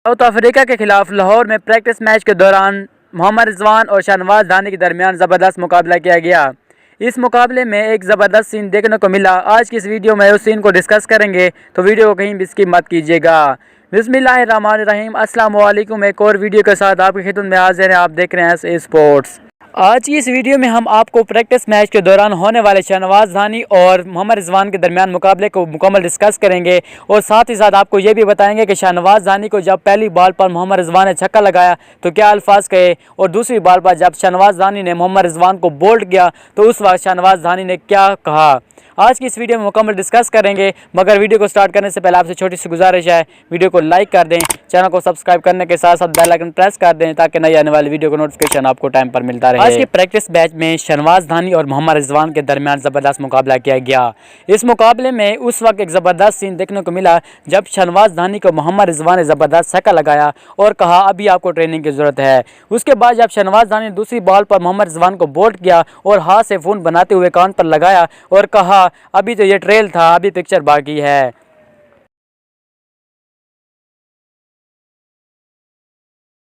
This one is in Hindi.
साउथ अफ्रीका के खिलाफ लाहौर में प्रैक्टिस मैच के दौरान मोहम्मद रिजवान और शहनवाज दानी के दरमियान ज़बरदस्त मुकाबला किया गया। इस मुकाबले में एक ज़बरदस्त सीन देखने को मिला। आज की इस वीडियो में उस सीन को डिस्कस करेंगे, तो वीडियो को कहीं भी स्किप मत कीजिएगा। बिस्मिल्लाहिर्रहमानिर्रहीम, अस्सलाम वालेकुम। एक और वीडियो के साथ आपकी खिदमत में हाजिर हैं। आप देख रहे हैं एस स्पोर्ट्स। आज की इस वीडियो में हम आपको प्रैक्टिस मैच के दौरान होने वाले शहनवाज दानी और मोहम्मद रिजवान के दरमियान मुकाबले को मुकम्मल डिस्कस करेंगे और साथ ही साथ आपको ये भी बताएंगे कि शहनवाज दानी को जब पहली बॉल पर मोहम्मद रिजवान ने छक्का लगाया तो क्या अल्फाज कहे, और दूसरी बॉल पर जब शहनवाज दानी ने मोहम्मद रिजवान को बोल्ड किया तो उस वक्त शहनवाज दानी ने क्या कहा। आज की इस वीडियो में मुकम्मल डिस्कस करेंगे, मगर वीडियो को स्टार्ट करने से पहले आपसे छोटी सी गुजारिश है, वीडियो को लाइक कर दें, चैनल को सब्सक्राइब करने के साथ साथ बेल आइकन प्रेस कर दें ताकि नई आने वाली वीडियो को नोटिफिकेशन आपको टाइम पर मिलता रहे। आज के प्रैक्टिस मैच में शहनवाज दानी और मोहम्मद रिजवान के दरमियान ज़बरदस्त मुकाबला किया गया। इस मुकाबले में उस वक्त एक ज़बरदस्त सीन देखने को मिला जब शहनवाज दानी को मोहम्मद रिजवान ने ज़बरदस्त छक्का लगाया और कहा अभी आपको ट्रेनिंग की ज़रूरत है। उसके बाद जब शहनवाज दानी ने दूसरी बॉल पर मोहम्मद रिजवान को बोल्ड किया और हाथ से फ़ोन बनाते हुए कान पर लगाया और कहा अभी तो ये ट्रेल था, अभी पिक्चर बाकी है।